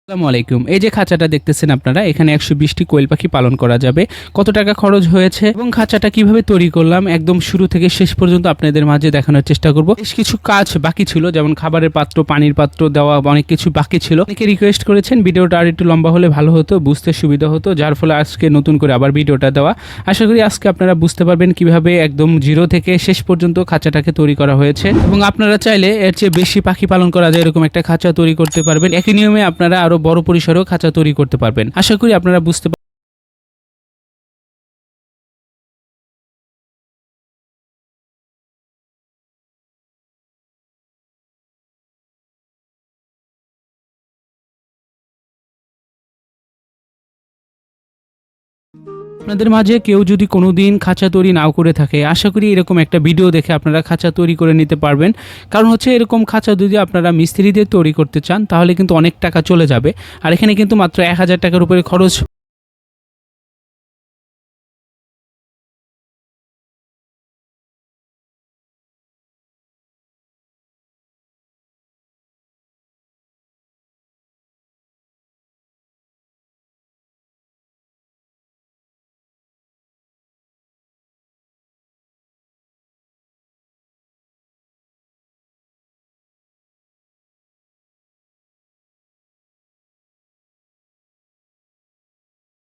আসসালামু আলাইকুম। এই যে খাঁচাটা দেখতেছেন আপনারা, এখানে ১২০টি কোয়েল পাখি পালন করা যাবে। কত টাকা খরচ হয়েছে এবং খাঁচাটা কিভাবে তৈরি করলাম একদম শুরু থেকে শেষ পর্যন্ত আপনাদের মাঝে দেখানোর চেষ্টা করব। বেশ কিছু কাজ বাকি ছিল, যেমন খাবারের পাত্র, পানির পাত্র দেওয়া, অনেক কিছু বাকি ছিল। অনেকে রিকোয়েস্ট করেছেন ভিডিওটা আর একটু লম্বা হলে ভালো হতো, বুঝতে সুবিধা হতো, যার ফলে আজকে নতুন করে আবার ভিডিওটা দেওয়া। আশা করি আজকে আপনারা বুঝতে পারবেন কিভাবে একদম জিরো থেকে শেষ পর্যন্ত খাঁচাটাকে তৈরি করা হয়েছে এবং আপনারা চাইলে এর চেয়ে বেশি পাখি পালন করা যায় এরকম একটা খাঁচা তৈরি করতে পারবেন। একই নিয়মে আপনারা আরো বড় পরিসরেও খাঁচা তৈরি করতে পারবেন। আশা করি আপনারা বুঝতে আপনাদের মাঝে কেউ যদি কোনোদিন খাঁচা তৈরি নাও করে থাকে, আশা করি এরকম একটা ভিডিও দেখে আপনারা খাঁচা তৈরি করে নিতে পারবেন। কারণ হচ্ছে এরকম খাঁচা যদি আপনারা মিস্ত্রিদের তৈরি করতে চান তাহলে কিন্তু অনেক টাকা চলে যাবে। আর এখানে কিন্তু মাত্র ১,০০০ টাকার উপরে খরচ।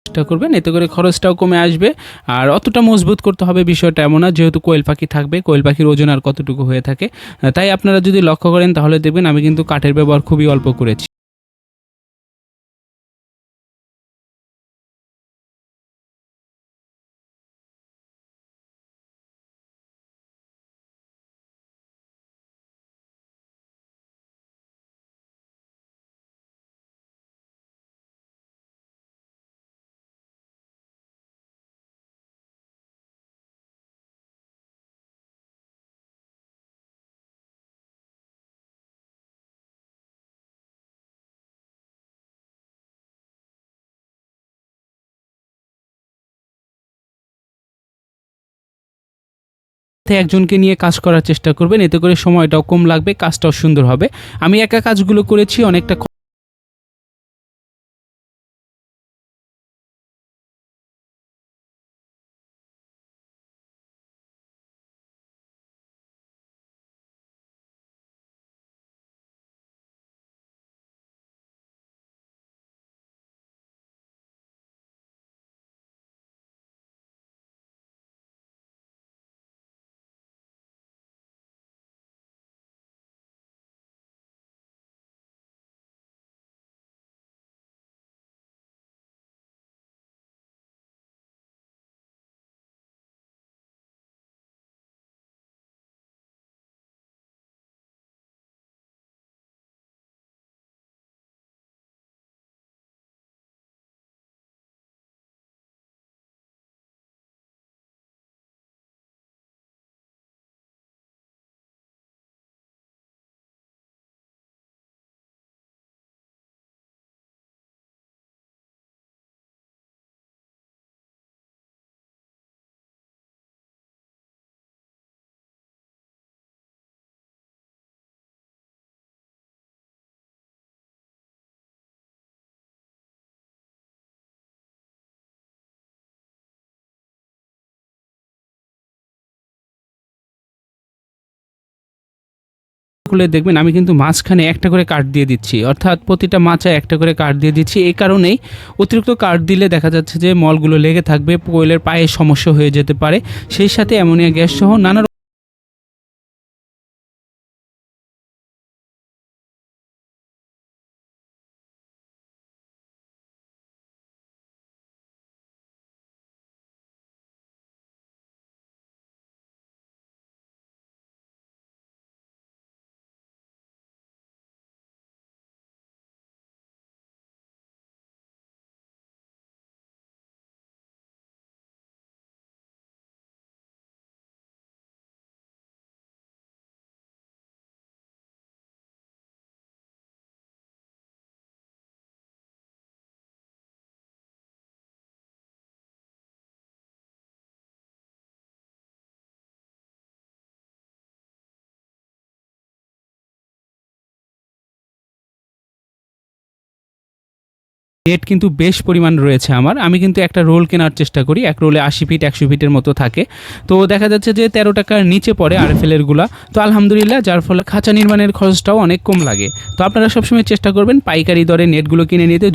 চেষ্টা করবেন, এতে করে খরচটাও কমে আসবে। আর অতটা মজবুত করতে হবে বিষয়টা এমন না, যেহেতু কোয়েল পাখি থাকবে, কোয়েল পাখির ওজন আর কতটুকু হয়ে থাকে। তাই আপনারা যদি লক্ষ্য করেন তাহলে দেখবেন আমি কিন্তু কাঠের ব্যবহার খুবই অল্প করেছি। একজনকে নিয়ে কাজ করার চেষ্টা করবেন, এতে করে সময়টাও কম লাগবে, কাজটাও সুন্দর হবে। আমি একা কাজগুলো করেছি অনেকটা। খুলে দেখবেন আমি কিন্তু মাঝখানে একটা করে কাঠ দিয়ে দিচ্ছি, অর্থাৎ প্রতিটা মাচায় একটা করে কাঠ দিয়ে দিচ্ছি। এই কারণেই অতিরিক্ত কাঠ দিলে দেখা যাচ্ছে যে মলগুলো লেগে থাকবে, কোয়েলের পায়ে সমস্যা হয়ে যেতে পারে। সেই সাথে অ্যামোনিয়া গ্যাস সহ নানা নেট কিন্তু বেশ পরিমাণ রয়েছে আমি কিন্তু একটা রোল কেনার চেষ্টা করি, এক রোলে 80 ফিট 100 ফিটের মতো থাকে। তো দেখা যাচ্ছে যে 13 টাকার নিচে পড়ে RFL এরগুলা। তো আলহামদুলিল্লাহ, যার ফলে খাঁচা নির্মাণের খরচটাও অনেক কম লাগে। তো আপনারা সবসময় চেষ্টা করবেন পাইকারি দরে নেটগুলো কিনে নিতে।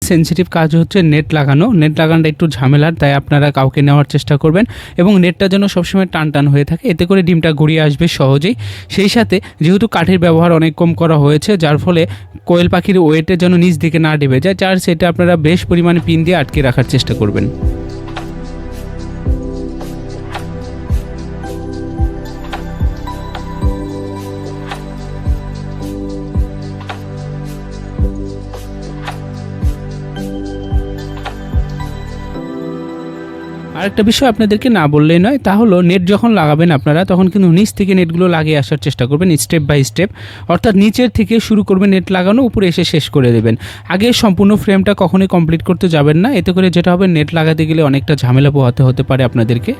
সেনসিটিভ কাজ হচ্ছে নেট লাগানোটা একটু ঝামেলার, তাই আপনারা কাউকে নেওয়ার চেষ্টা করবেন এবং নেটটা যেন সবসময় টান টান হয়ে থাকে, এতে করে ডিমটা গড়িয়ে আসবে সহজেই। সেই সাথে যেহেতু কাঠের ব্যবহার অনেক কম করা হয়েছে, যার ফলে কোয়েল পাখির ওয়েটে যেন নিচ দিকে না ডেবে যায়, যার সেটা আপনারা বেশ পরিমাণে পিন দিয়ে আটকে রাখার চেষ্টা করবেন। আরেকটা বিষয় আপনাদেরকে না বললেই নয়, তা হলো নেট যখন লাগাবেন আপনারা, তখন কিন্তু নিচ থেকে নেটগুলো লাগিয়ে আসার চেষ্টা করবেন স্টেপ বাই স্টেপ। অর্থাৎ নিচের থেকে শুরু করবেন নেট লাগানো, উপরে এসে শেষ করে দেবেন। আগে সম্পূর্ণ ফ্রেমটা কখনোই কমপ্লিট করতে যাবেন না, এতে করে যেটা হবে নেট লাগাতে গেলে অনেকটা ঝামেলা পোহাতে হতে পারে আপনাদেরকে।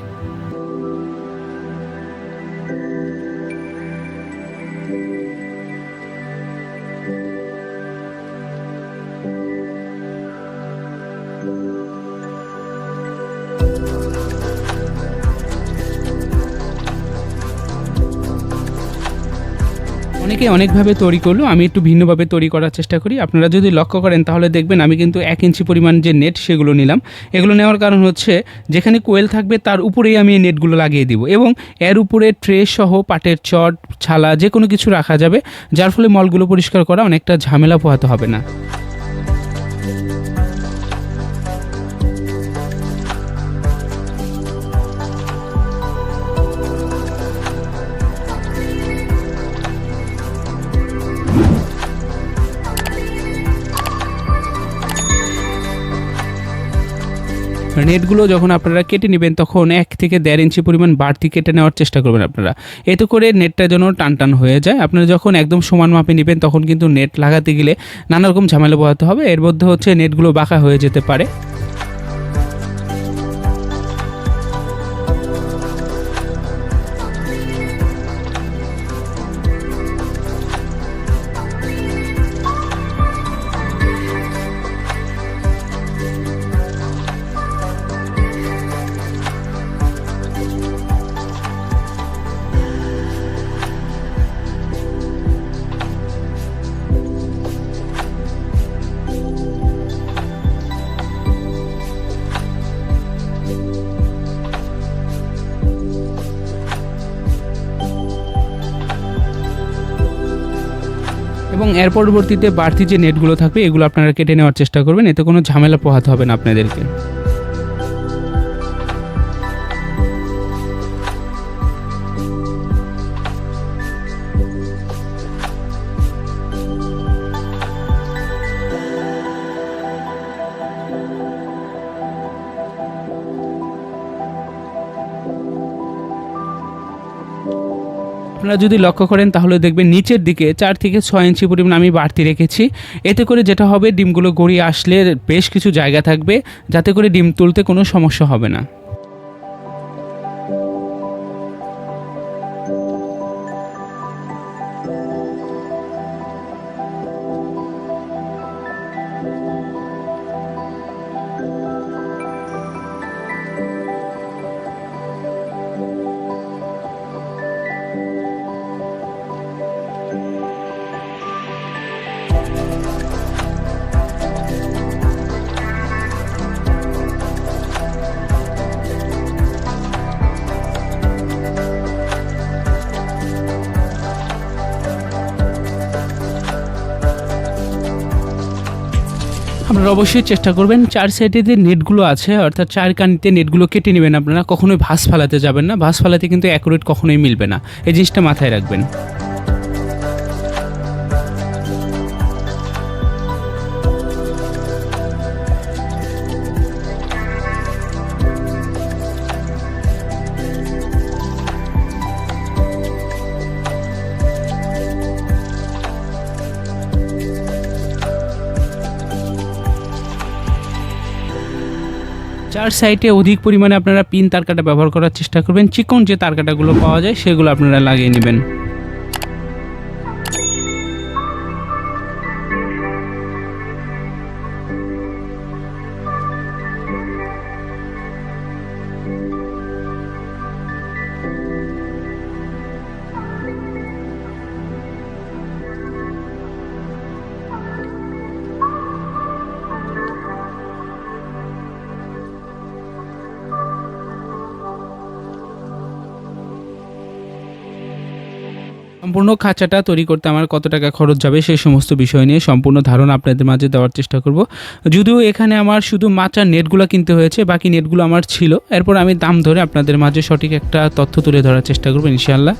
অনেকে অনেকভাবে তৈরি করলো, আমি একটু ভিন্নভাবে তৈরি করার চেষ্টা করি। আপনারা যদি লক্ষ্য করেন তাহলে দেখবেন আমি কিন্তু 1 ইঞ্চি পরিমাণ যে নেট সেগুলো নিলাম। এগুলো নেওয়ার কারণ হচ্ছে যেখানে কোয়েল থাকবে তার উপরেই আমি এই নেটগুলো লাগিয়ে দিব এবং এর উপরে ট্রে সহ পাটের চট ছালা যে কোনো কিছু রাখা যাবে, যার ফলে মলগুলো পরিষ্কার করা অনেকটা ঝামেলা পোহাতে হবে না। নেটগুলো যখন আপনারা কেটে নেবেন তখন 1 থেকে 1.5 ইঞ্চি পরিমাণ বাড়তি কেটে নেওয়ার চেষ্টা করবেন আপনারা, এতে করে নেটটা যেন টান টান হয়ে যায়। আপনারা যখন একদম সমান মাপে নেবেন তখন কিন্তু নেট লাগাতে গেলে নানা রকম ঝামেলা পোহাতে হবে, এর মধ্যে হচ্ছে নেটগুলো বাঁকা হয়ে যেতে পারে। এবং এর পরবর্তীতে বাড়তি যে নেটগুলো থাকবে এগুলো আপনারা কেটে নেওয়ার চেষ্টা করবেন, এতে কোনো ঝামেলা পোহাতে হবে না আপনাদেরকে। আপনারা যদি লক্ষ্য করেন তাহলে দেখবেন নিচের দিকে 4 থেকে 6 ইঞ্চি পরিমাণ আমি বাড়তি রেখেছি, এতে করে যেটা হবে ডিমগুলো গড়িয়ে আসলে বেশ কিছু জায়গা থাকবে, যাতে করে ডিম তুলতে কোনো সমস্যা হবে না। আপনারা অবশ্যই চেষ্টা করবেন 4 সাইডে যে নেটগুলো আছে অর্থাৎ 4 কানিতে নেটগুলো কেটে নেবেন। আপনারা কখনোই ভাঁজ ফালাতে যাবেন না, ভাঁজ ফালাতে কিন্তু অ্যাকুরেট কখনোই মিলবে না, এই জিনিসটা মাথায় রাখবেন। 4 সাইডে অধিক পরিমাণে আপনারা পিন তারকাটা ব্যবহার করার চেষ্টা করবেন। চিকন যে তারকাটাগুলো পাওয়া যায় সেগুলো আপনারা লাগিয়ে নেবেন। সম্পূর্ণ খাঁচাটা তৈরি করতে আমার কত টাকা খরচ যাবে সেই সমস্ত বিষয় নিয়ে সম্পূর্ণ ধারণা আপনাদের মাঝে দেওয়ার চেষ্টা করব। যদিও এখানে আমার শুধু মাচার নেটগুলো কিনতে হয়েছে, বাকি নেটগুলো আমার ছিল। এরপর আমি দাম ধরে আপনাদের মাঝে সঠিক একটা তথ্য তুলে ধরার চেষ্টা করব ইনশাআল্লাহ।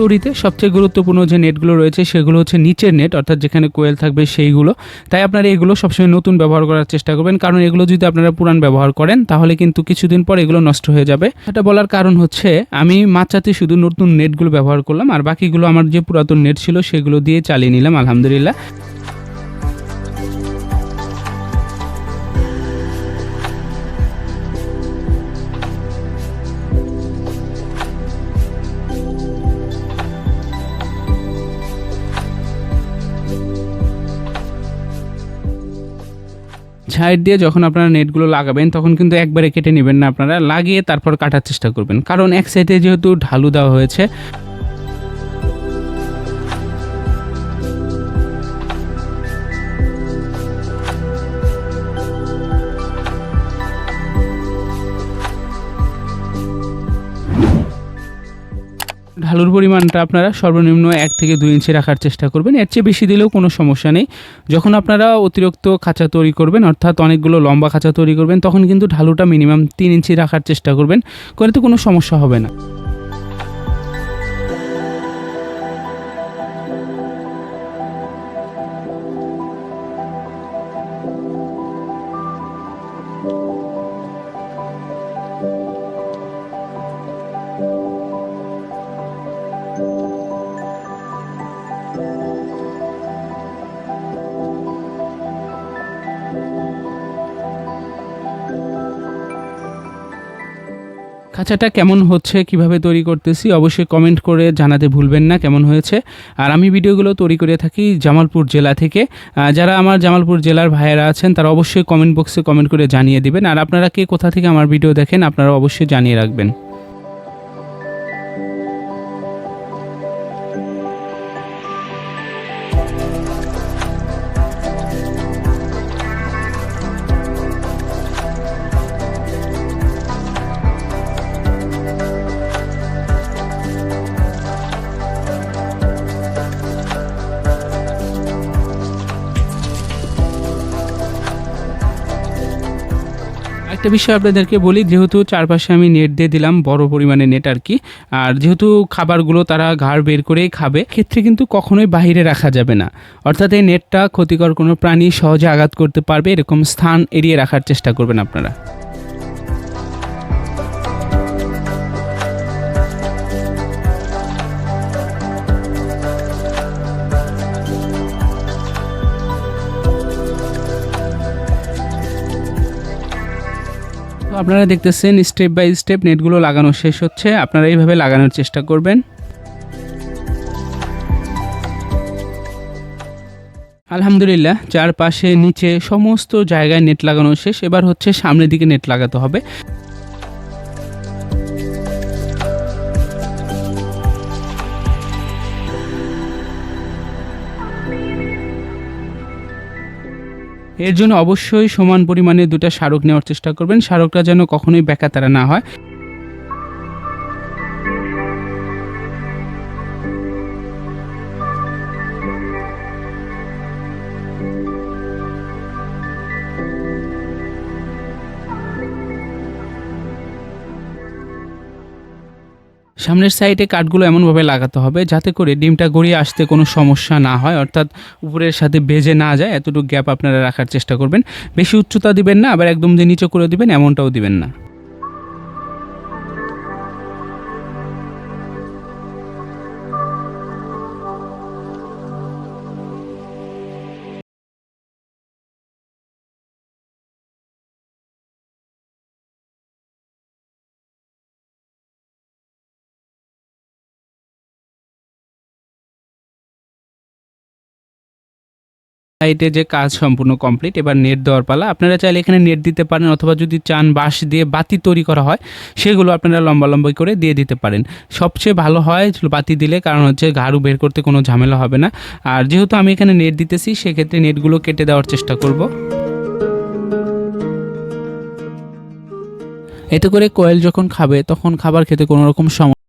তৈরিতে সবচেয়ে গুরুত্বপূর্ণ যে নেটগুলো রয়েছে সেগুলো হচ্ছে নিচের নেট, অর্থাৎ যেখানে কোয়েল থাকবে সেইগুলো। তাই আপনারা এগুলো সবসময় নতুন ব্যবহার করার চেষ্টা করবেন, কারণ এগুলো যদি আপনারা পুরান ব্যবহার করেন তাহলে কিন্তু কিছুদিন পর এগুলো নষ্ট হয়ে যাবে। এটা বলার কারণ হচ্ছে আমি মাচাতে শুধু নতুন নেটগুলো ব্যবহার করলাম, আর বাকিগুলো আমার যে পুরাতন নেট ছিল সেগুলো দিয়ে চালিয়ে নিলাম আলহামদুলিল্লাহ। সাইড দিয়ে যখন আপনারা নেটগুলো লাগাবেন তখন কিন্তু একবারে কেটে নেবেন না, আপনারা লাগিয়ে তারপর কাটার চেষ্টা করবেন, কারণ এক সাইডে যেহেতু ঢালু দেওয়া হয়েছে। ঢালুর পরিমাণটা আপনারা সর্বনিম্ন 1 থেকে 2 ইঞ্চি রাখার চেষ্টা করবেন, এর চেয়ে বেশি দিলেও কোনো সমস্যা নেই। যখন আপনারা অতিরিক্ত খাঁচা তৈরি করবেন অর্থাৎ অনেকগুলো লম্বা খাঁচা তৈরি করবেন তখন কিন্তু ঢালুটা মিনিমাম 3 ইঞ্চি রাখার চেষ্টা করবেন, করে তো কোনো সমস্যা হবে না। খাঁচাটা কেমন হচ্ছে, কিভাবে তৈরি করতেছি অবশ্যই কমেন্ট করে জানাতে ভুলবেন না কেমন হয়েছে। আর আমি ভিডিওগুলো তৈরি করে থাকি জামালপুর জেলা থেকে। যারা আমার জামালপুর জেলার ভাইয়েরা আছেন তারা অবশ্যই কমেন্ট বক্সে কমেন্ট করে জানিয়ে দিবেন, আর আপনারা কে কোথা থেকে আমার ভিডিও দেখেন আপনারা অবশ্যই জানিয়ে রাখবেন। একটা বিষয় আপনাদেরকে বলি, যেহেতু চারপাশে আমি নেট দিয়ে দিলাম, বড় পরিমাণে নেট আর কি, আর যেহেতু খাবারগুলো তারা ঘাড় বের করেই খাবে, ক্ষেত্রে কিন্তু কখনোই বাইরে রাখা যাবে না। অর্থাৎ এই নেটটা ক্ষতিকর কোনো প্রাণী সহজে আঘাত করতে পারবে এরকম স্থান এড়িয়ে রাখার চেষ্টা করবেন আপনারা। তো আপনারা দেখতেছেন স্টেপ বাই স্টেপ নেটগুলো লাগানো শেষ হচ্ছে, আপনারা এইভাবে লাগানোর চেষ্টা করবেন। আলহামদুলিল্লাহ, চারপাশে নিচে সমস্ত জায়গায় নেট লাগানো শেষ। এবার হচ্ছে সামনের দিকে নেট লাগাতে হবে। এর জন্য অবশ্যই সমান পরিমাণে দুটো শারক নেওয়ার চেষ্টা করবেন, শারকটা যেন কখনোই বেকাতারা না হয়। সামনের সাইডে কাঠগুলো এমনভাবে লাগাতে হবে যাতে করে ডিমটা গড়িয়ে আসতে কোনো সমস্যা না হয়, অর্থাৎ উপরের সাথে বেজে না যায়। এতটুকু গ্যাপ আপনারা রাখার চেষ্টা করবেন। বেশি উচ্চতা দিবেন না, আবার একদম যে নিচে করে দিবেন এমনটাও দিবেন না। সাইডে যে কাজ সম্পূর্ণ কমপ্লিট, এবার নেট দেওয়ার পালা। আপনারা চাইলে এখানে নেট দিতে পারেন, অথবা যদি চান বাঁশ দিয়ে বাতি তৈরি করা হয় সেগুলো আপনারা লম্বা লম্বা করে দিয়ে দিতে পারেন। সবচেয়ে ভালো হয় বাতি দিলে, কারণ হচ্ছে ঘাড়ু বের করতে কোনো ঝামেলা হবে না। আর যেহেতু আমি এখানে নেট দিতেছি সেক্ষেত্রে নেটগুলো কেটে দেওয়ার চেষ্টা করব। এতে করে কোয়েল যখন খাবে তখন খাবার খেতে কোনো রকম সমস্যা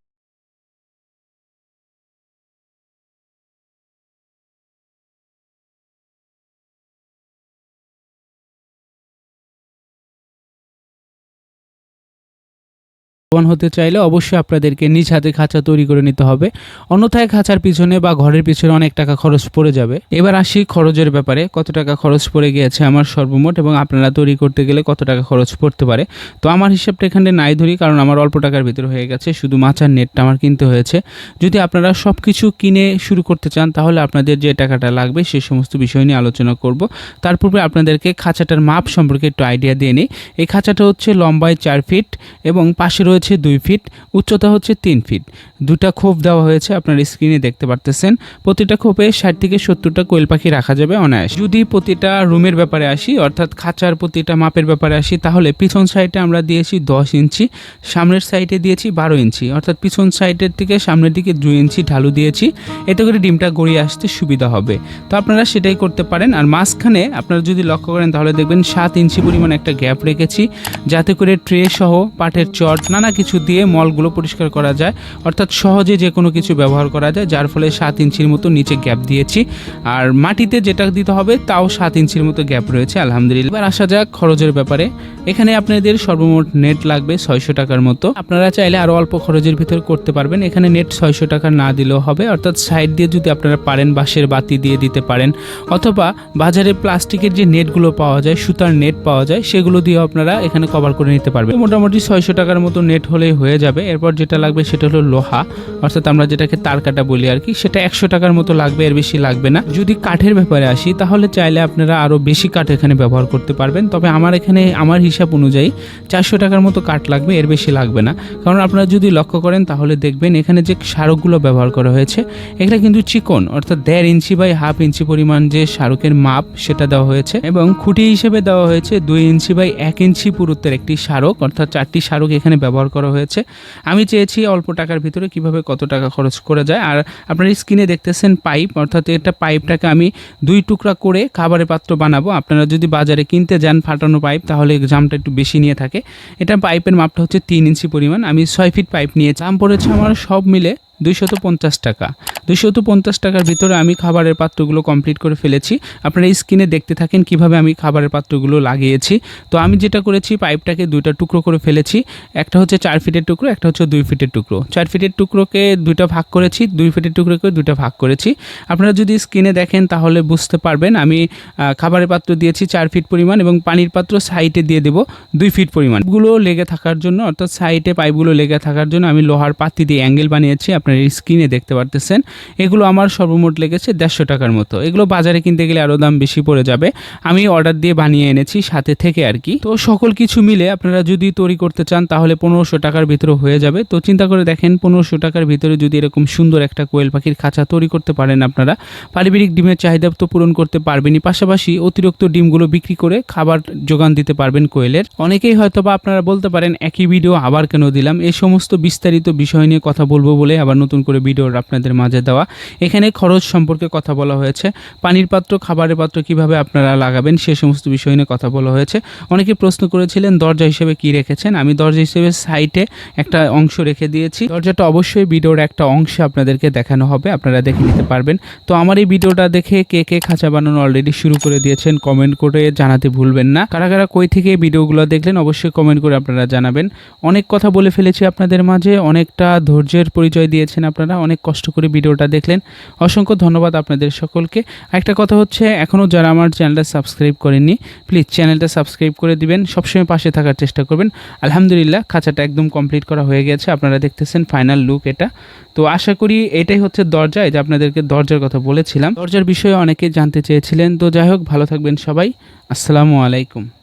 হতে চাইলে অবশ্যই আপনাদেরকে নিজ হাতে খাঁচা তৈরি করে নিতে হবে, অন্যথায় খাঁচার পিছনে বা ঘরের পিছনে অনেক টাকা খরচ পড়ে যাবে। এবার আসি খরচের ব্যাপারে, কত টাকা খরচ পড়ে গিয়েছে আমার সর্বমোট, এবং আপনারা তৈরি করতে গেলে কত টাকা খরচ পড়তে পারে। তো আমার হিসাবটা এখানে নাই ধরি, কারণ আমার অল্প টাকার ভিতরে হয়ে গেছে, শুধু মাচার নেটটা আমার কিনতে হয়েছে। যদি আপনারা সব কিছু কিনে শুরু করতে চান তাহলে আপনাদের যে টাকাটা লাগবে সেই সমস্ত বিষয় নিয়ে আলোচনা করব। তার পূর্বে আপনাদেরকে খাঁচাটার মাপ সম্পর্কে একটু আইডিয়া দিয়ে নিই। এই খাঁচাটা হচ্ছে লম্বায় 4 ফিট এবং পাশে রয়েছে 2 ফিট, উচ্চতা হচ্ছে 3 ফিট। দুটা খোপ দেওয়া হয়েছে, আপনার স্ক্রিনে দেখতে পারতেছেন। প্রতিটা খোপে 60 থেকে 70টা কোয়েল পাখি রাখা যাবে অনায়াসে। যদি প্রতিটা রুমের ব্যাপারে আসি, অর্থাৎ খাঁচার প্রতিটা মাপের ব্যাপারে আসি, তাহলে পিছন সাইডে আমরা দিয়েছি 10 ইঞ্চি, সামনের সাইডে দিয়েছি 12 ইঞ্চি, অর্থাৎ পিছন সাইডের থেকে সামনের দিকে 2 ইঞ্চি ঢালু দিয়েছি। এতে করে ডিমটা গড়িয়ে আসতে সুবিধা হবে। তো আপনারা সেটাই করতে পারেন। আর মাঝখানে আপনারা যদি লক্ষ্য করেন তাহলে দেখবেন 7 ইঞ্চি পরিমাণ একটা গ্যাপ রেখেছি, যাতে করে ট্রে সহ পাটের চট নানা কিছু দিয়ে মলগুলো পরিষ্কার করা যায়, অর্থাৎ সহজে যে কোনো কিছু ব্যবহার করা যায়, যার ফলে 7 ইঞ্চির মতো নিচে গ্যাপ দিয়েছি। আর মাটিতে যেটা দিতে হবে তাও 7 ইঞ্চির মতো গ্যাপ রয়েছে আলহামদুলিল্লাহ। এবার আসা যাক খরচের ব্যাপারে। এখানে আপনাদের সর্বমোট নেট লাগবে 600 টাকার মতো। আপনারা চাইলে আরও অল্প খরচের ভিতর করতে পারবেন। এখানে নেট 600 টাকা না দিলেও হবে, অর্থাৎ সাইড দিয়ে যদি আপনারা পারেন বাঁশের বাতি দিয়ে দিতে পারেন, অথবা বাজারে প্লাস্টিকের যে নেটগুলো পাওয়া যায়, সুতার নেট পাওয়া যায়, সেগুলো দিয়ে আপনারা এখানে কভার করে নিতে পারবেন। মোটামুটি 600 টাকার মতো নেট হলেই হয়ে যাবে। এরপর যেটা লাগবে সেটা হলো লোহা, অর্থাৎ আমরা যেটাকে তার কাটা বলি আর কি, সেটা 100 টাকার মতো লাগবে, এর বেশি লাগবে না। যদি কাঠের ব্যাপারে আসি তাহলে চাইলে আপনারা আরও বেশি কাঠ এখানে ব্যবহার করতে পারবেন, তবে আমার এখানে আমার হিসাব অনুযায়ী 400 টাকার মতো কাঠ লাগবে, এর বেশি লাগবে না। কারণ আপনারা যদি লক্ষ্য করেন তাহলে দেখবেন এখানে যে শারকগুলো ব্যবহার করা হয়েছে এগুলো কিন্তু চিকন, অর্থাৎ 1.5 ইঞ্চি বাই 1/2 ইঞ্চি পরিমাণ যে শারকের মাপ সেটা দেওয়া হয়েছে, এবং খুঁটি হিসেবে দেওয়া হয়েছে 2 ইঞ্চি বাই 1 ইঞ্চি পুরুত্বের একটি শারক, অর্থাৎ 4টি শারক এখানে ব্যবহার করা হয়েছে। আমি চেয়েছি অল্প টাকার ভিতরে কিভাবে কত টাকা খরচ করে যায়। আর আপনারা স্ক্রিনে দেখতেছেন পাইপ, অর্থাৎ এটা পাইপটাকে আমি 2 টুকরা করে খাবারের পাত্র বানাবো। আপনারা যদি বাজারে কিনতে যান ফাটানো পাইপ তাহলে জামটা একটু বেশি নিয়ে থাকে। এটা পাইপের মাপটা হচ্ছে 3 ইঞ্চি পরিমাণ। আমি 6 ফিট পাইপ নিয়ে দাম পড়েছে আমার সব মিলে 250 টাকা। 250 টাকার ভিতরে আমি খাবারের পাত্রগুলো কমপ্লিট করে ফেলেছি। আপনারা স্ক্রিনে দেখতে থাকেন কিভাবে আমি খাবারের পাত্রগুলো লাগিয়েছি। তো আমি যেটা করেছি, পাইপটাকে দুইটা টুকরো করে ফেলেছি। একটা হচ্ছে 4 ফিটের টুকরো, একটা হচ্ছে 2 ফিটের টুকরো। 4 ফিটের টুকরোকে দুইটা ভাগ করেছি, 2 ফিটের টুকরোকে দুইটা ভাগ করেছি। আপনারা যদি স্ক্রিনে দেখেন তাহলে বুঝতে পারবেন। আমি খাবারের পাত্র দিয়েছি 4 ফিট পরিমাণ এবং পানির পাত্র সাইডে দিয়ে দেবো 2 ফিট পরিমাণ। গুলো লেগে থাকার জন্য, অর্থাৎ সাইডে পাইপগুলো লেগে থাকার জন্য আমি লোহার পাতি দিয়ে অ্যাঙ্গেল বানিয়েছি। আপনারা স্ক্রিনে দেখতে পারতেছেন। এগুলো আমার সর্বমোট লেগেছে 150 টাকার মতো। এগুলো বাজারে কিনতে গেলে আরও দাম বেশি পড়ে যাবে। আমি অর্ডার দিয়ে বানিয়ে এনেছি সাথে থেকে আর কি। তো সকল কিছু মিলে আপনারা যদি তৈরি করতে চান তাহলে 1500 টাকার ভিতরে হয়ে যাবে। তো চিন্তা করে দেখেন, 1500 টাকার ভিতরে যদি এরকম সুন্দর একটা কোয়েল পাখির খাঁচা তৈরি করতে পারেন আপনারা, পারিবারিক ডিমের চাহিদা তো পূরণ করতে পারবেনই, পাশাপাশি অতিরিক্ত ডিমগুলো বিক্রি করে খাবার যোগান দিতে পারবেন কোয়েলের। অনেকেই হয়তো বা আপনারা বলতে পারেন একই ভিডিও আবার কেন দিলাম। এই সমস্ত বিস্তারিত বিষয় নিয়ে কথা বলবো বলে আবার নতুন করে ভিডিও আপনাদের মাঝে দেওয়া। এখানে খরচ সম্পর্কে কথা বলা হয়েছে, পানির পাত্র, খাবারের পাত্র কিভাবে আপনারা লাগাবেন সে সমস্ত বিষয় নিয়ে কথা বলা হয়েছে। অনেকে প্রশ্ন করেছিলেন দরজা হিসেবে কি রেখেছেন। আমি দরজা হিসেবে সাইডে একটা অংশ রেখে দিয়েছি। দরজাটা অবশ্যই ভিডিওর একটা অংশে আপনাদেরকে দেখানো হবে, আপনারা দেখে নিতে পারবেন। তো আমার এই ভিডিওটা দেখে কে কে খাঁচা বানানো অলরেডি শুরু করে দিয়েছেন কমেন্ট করে জানাতে ভুলবেন না। কারা কারা কই থেকে ভিডিওগুলো দেখলেন অবশ্যই কমেন্ট করে আপনারা জানাবেন। অনেক কথা বলে ফেলেছি আপনাদের মাঝে, অনেকটা ধৈর্যের পরিচয় দিয়েছেন আপনারা, অনেক কষ্ট করে ভিডিওটা দেখলেন। অসংখ্য ধন্যবাদ আপনাদের সকলকে। একটা কথা হচ্ছে, এখনও যারা আমার চ্যানেলটা সাবস্ক্রাইব করেননি প্লিজ চ্যানেলটা সাবস্ক্রাইব করে দিবেন, সবসময় পাশে থাকার চেষ্টা করবেন। আলহামদুলিল্লাহ খাঁচাটা একদম কমপ্লিট করা হয়ে গেছে, আপনারা দেখতেছেন ফাইনাল লুক এটা। তো আশা করি এটাই হচ্ছে দরজা। এই যে আপনাদেরকে দরজার কথা বলেছিলাম, দরজার বিষয়ে অনেকে জানতে চেয়েছিলেন। তো যাই হোক, ভালো থাকবেন সবাই। আসসালামু আলাইকুম।